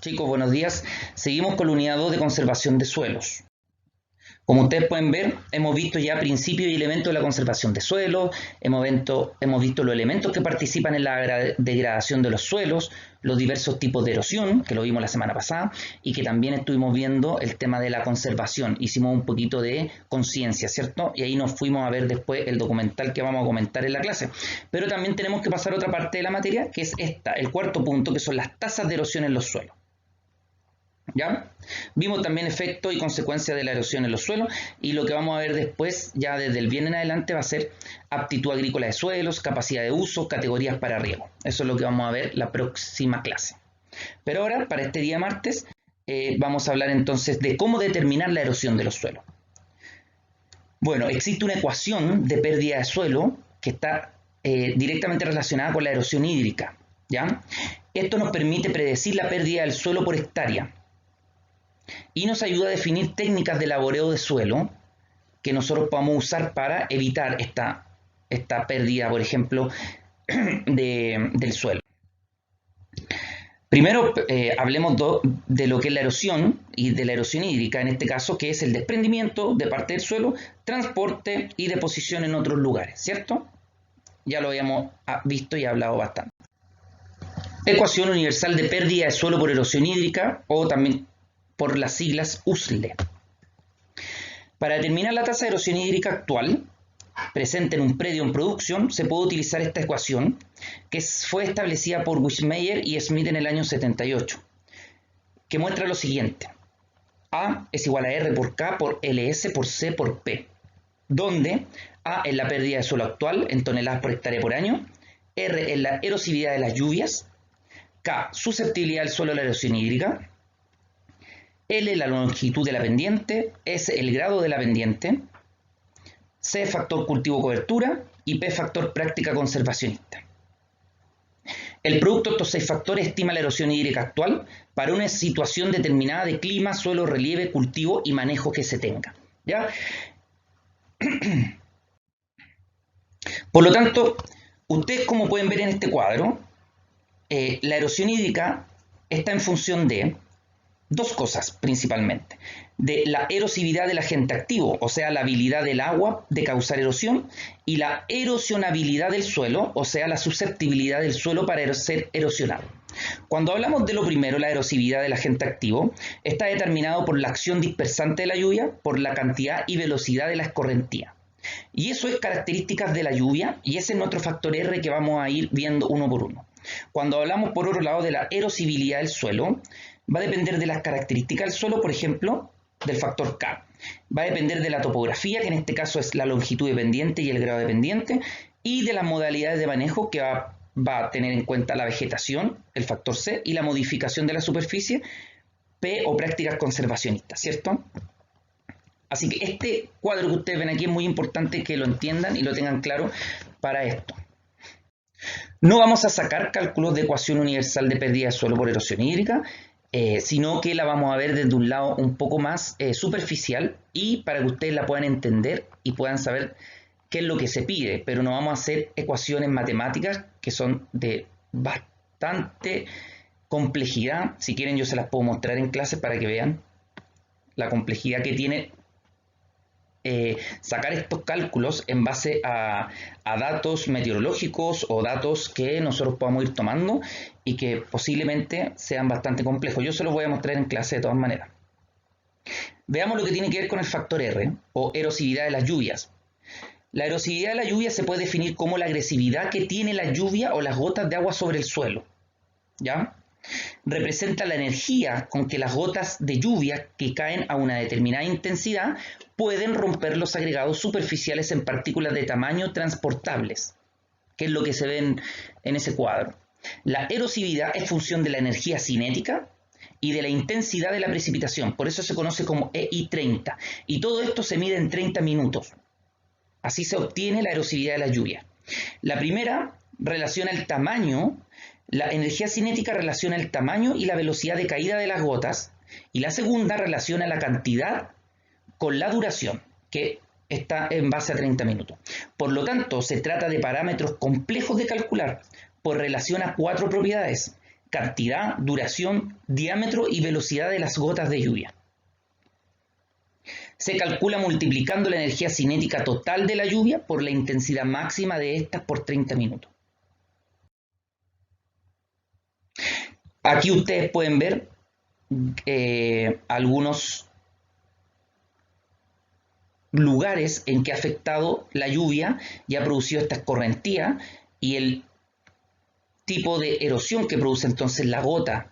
Chicos, buenos días. Seguimos con la unidad 2 de conservación de suelos. Como ustedes pueden ver, hemos visto ya principios y elementos de la conservación de suelos, hemos visto los elementos que participan en la degradación de los suelos, los diversos tipos de erosión, que lo vimos la semana pasada, y que también estuvimos viendo el tema de la conservación. Hicimos un poquito de conciencia, ¿cierto? Y ahí nos fuimos a ver después el documental que vamos a comentar en la clase. Pero también tenemos que pasar a otra parte de la materia, que es esta, el cuarto punto, que son las tasas de erosión en los suelos. ¿Ya? Vimos también efectos y consecuencias de la erosión en los suelos, y lo que vamos a ver después, ya desde el bien en adelante, va a ser aptitud agrícola de suelos, capacidad de uso, categorías para riego. Eso es lo que vamos a ver la próxima clase. Pero ahora, para este día martes, vamos a hablar entonces de cómo determinar la erosión de los suelos. Bueno, existe una ecuación de pérdida de suelo que está directamente relacionada con la erosión hídrica, ¿ya? Esto nos permite predecir la pérdida del suelo por hectárea y nos ayuda a definir técnicas de laboreo de suelo que nosotros podamos usar para evitar esta pérdida, por ejemplo, del suelo. Primero hablemos de lo que es la erosión y de la erosión hídrica, en este caso, que es el desprendimiento de parte del suelo, transporte y deposición en otros lugares, ¿cierto? Ya lo habíamos visto y hablado bastante. Ecuación universal de pérdida de suelo por erosión hídrica, o también por las siglas USLE. Para determinar la tasa de erosión hídrica actual presente en un predio en producción, se puede utilizar esta ecuación que fue establecida por Wissmeyer y Smith en el año 78, que muestra lo siguiente: A es igual a R por K por LS por C por P, donde A es la pérdida de suelo actual en toneladas por hectárea por año, R es la erosividad de las lluvias, K susceptibilidad del suelo a la erosión hídrica, L la longitud de la pendiente, S el grado de la pendiente, C factor cultivo cobertura y P factor práctica conservacionista. El producto de estos 6 factores estima la erosión hídrica actual para una situación determinada de clima, suelo, relieve, cultivo y manejo que se tenga, ¿ya? Por lo tanto, ustedes, como pueden ver en este cuadro, la erosión hídrica está en función de dos cosas principalmente: de la erosividad del agente activo, o sea, la habilidad del agua de causar erosión, y la erosionabilidad del suelo, o sea, la susceptibilidad del suelo para ser erosionado. Cuando hablamos de lo primero, la erosividad del agente activo, está determinado por la acción dispersante de la lluvia, por la cantidad y velocidad de la escorrentía. Y eso es características de la lluvia, y ese es nuestro factor R que vamos a ir viendo uno por uno. Cuando hablamos, por otro lado, de la erosibilidad del suelo, va a depender de las características del suelo, por ejemplo, del factor K. Va a depender de la topografía, que en este caso es la longitud de pendiente y el grado de pendiente, y de las modalidades de manejo, que va a tener en cuenta la vegetación, el factor C, y la modificación de la superficie, P, o prácticas conservacionistas, ¿cierto? Así que este cuadro que ustedes ven aquí es muy importante que lo entiendan y lo tengan claro para esto. No vamos a sacar cálculos de ecuación universal de pérdida de suelo por erosión hídrica, sino que la vamos a ver desde un lado un poco más superficial, y para que ustedes la puedan entender y puedan saber qué es lo que se pide, pero no vamos a hacer ecuaciones matemáticas que son de bastante complejidad. Si quieren, yo se las puedo mostrar en clase para que vean la complejidad que tiene sacar estos cálculos en base a datos meteorológicos o datos que nosotros podamos ir tomando y que posiblemente sean bastante complejos. Yo se los voy a mostrar en clase de todas maneras. Veamos lo que tiene que ver con el factor R, o erosividad de las lluvias. La erosividad de la lluvia se puede definir como la agresividad que tiene la lluvia o las gotas de agua sobre el suelo, ¿ya? Representa la energía con que las gotas de lluvia que caen a una determinada intensidad pueden romper los agregados superficiales en partículas de tamaño transportables, que es lo que se ve en ese cuadro. La erosividad es función de la energía cinética y de la intensidad de la precipitación, por eso se conoce como EI30, y todo esto se mide en 30 minutos. Así se obtiene la erosividad de la lluvia. La primera relaciona el tamaño. La energía cinética relaciona el tamaño y la velocidad de caída de las gotas, y la segunda relaciona la cantidad con la duración, que está en base a 30 minutos. Por lo tanto, se trata de parámetros complejos de calcular por relación a 4 propiedades: cantidad, duración, diámetro y velocidad de las gotas de lluvia. Se calcula multiplicando la energía cinética total de la lluvia por la intensidad máxima de estas por 30 minutos. Aquí ustedes pueden ver algunos lugares en que ha afectado la lluvia y ha producido esta escorrentía y el tipo de erosión que produce entonces la gota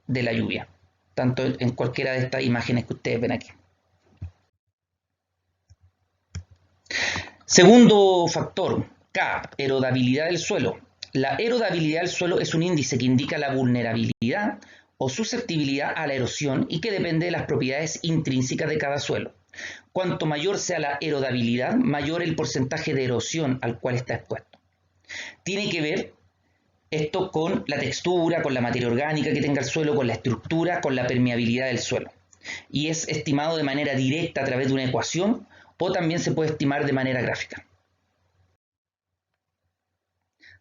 de la lluvia, tanto en cualquiera de estas imágenes que ustedes ven aquí. Segundo factor, K, erodabilidad del suelo. La erodabilidad del suelo es un índice que indica la vulnerabilidad o susceptibilidad a la erosión y que depende de las propiedades intrínsecas de cada suelo. Cuanto mayor sea la erodabilidad, mayor el porcentaje de erosión al cual está expuesto. Tiene que ver esto con la textura, con la materia orgánica que tenga el suelo, con la estructura, con la permeabilidad del suelo. Y es estimado de manera directa a través de una ecuación o también se puede estimar de manera gráfica.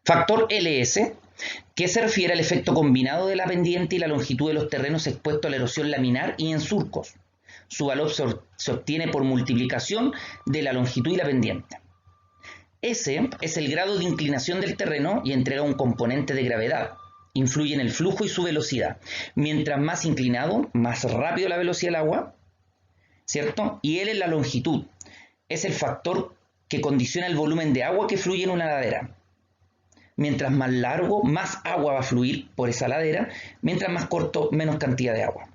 Factor LS, que se refiere al efecto combinado de la pendiente y la longitud de los terrenos expuestos a la erosión laminar y en surcos. Su valor se obtiene por multiplicación de la longitud y la pendiente. S es el grado de inclinación del terreno y entrega un componente de gravedad. Influye en el flujo y su velocidad. Mientras más inclinado, más rápido la velocidad del agua, ¿cierto? Y L es la longitud. Es el factor que condiciona el volumen de agua que fluye en una ladera. Mientras más largo, más agua va a fluir por esa ladera. Mientras más corto, menos cantidad de agua.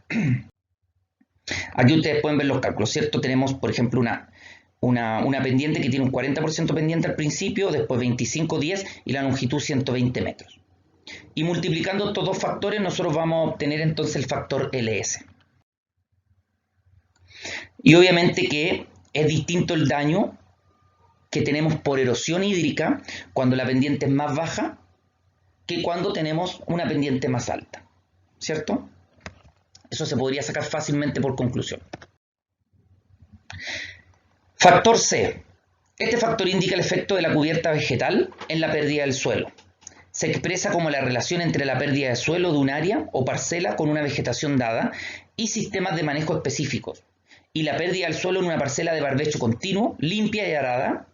Aquí ustedes pueden ver los cálculos, ¿cierto? Tenemos, por ejemplo, una pendiente que tiene un 40% pendiente al principio, después 25, 10 y la longitud 120 metros. Y multiplicando estos dos factores, nosotros vamos a obtener entonces el factor LS. Y obviamente que es distinto el daño que tenemos por erosión hídrica cuando la pendiente es más baja que cuando tenemos una pendiente más alta, ¿cierto? Eso se podría sacar fácilmente por conclusión. Factor C. Este factor indica el efecto de la cubierta vegetal en la pérdida del suelo. Se expresa como la relación entre la pérdida de suelo de un área o parcela con una vegetación dada y sistemas de manejo específicos, y la pérdida del suelo en una parcela de barbecho continuo, limpia y arada,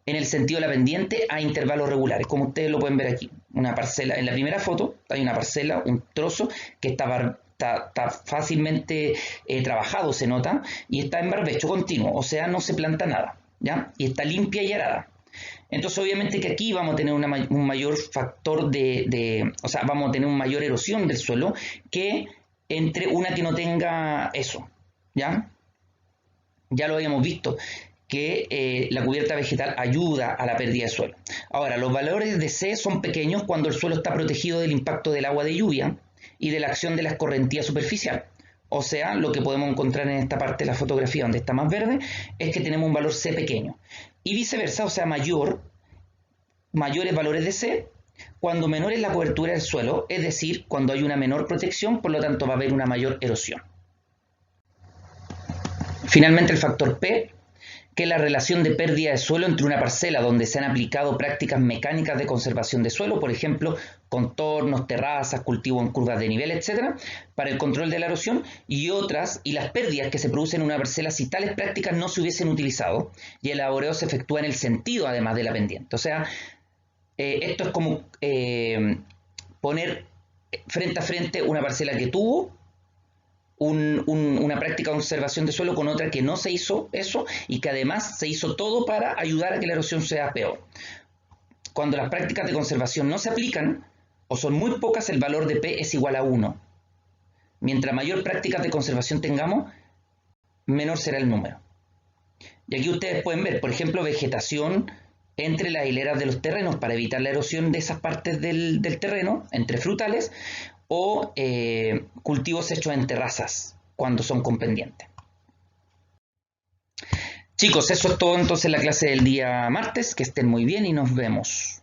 en el sentido de la pendiente a intervalos regulares, como ustedes lo pueden ver aquí. Una parcela, en la primera foto hay una parcela, un trozo que está fácilmente trabajado, se nota, y está en barbecho continuo, o sea, no se planta nada, ¿ya? Y está limpia y arada. Entonces, obviamente que aquí vamos a tener un mayor factor o sea, vamos a tener una mayor erosión del suelo que entre una que no tenga eso, ¿ya? Ya lo habíamos visto, que la cubierta vegetal ayuda a la pérdida de suelo. Ahora, los valores de C son pequeños cuando el suelo está protegido del impacto del agua de lluvia y de la acción de la escorrentía superficial. O sea, lo que podemos encontrar en esta parte de la fotografía donde está más verde es que tenemos un valor C pequeño. Y viceversa, o sea, mayores valores de C cuando menor es la cobertura del suelo, es decir, cuando hay una menor protección, por lo tanto va a haber una mayor erosión. Finalmente, el factor P, que es la relación de pérdida de suelo entre una parcela donde se han aplicado prácticas mecánicas de conservación de suelo, por ejemplo, contornos, terrazas, cultivo en curvas de nivel, etc., para el control de la erosión, y las pérdidas que se producen en una parcela si tales prácticas no se hubiesen utilizado, y el laboreo se efectúa en el sentido, además de la pendiente. O sea, esto es como poner frente a frente una parcela que tuvo una práctica de conservación de suelo con otra que no se hizo eso y que además se hizo todo para ayudar a que la erosión sea peor. Cuando las prácticas de conservación no se aplican o son muy pocas, el valor de P es igual a 1. Mientras mayor prácticas de conservación tengamos, menor será el número. Y aquí ustedes pueden ver, por ejemplo, vegetación entre las hileras de los terrenos para evitar la erosión de esas partes del terreno, entre frutales, o cultivos hechos en terrazas cuando son con pendiente. Chicos, eso es todo entonces la clase del día martes. Que estén muy bien y nos vemos.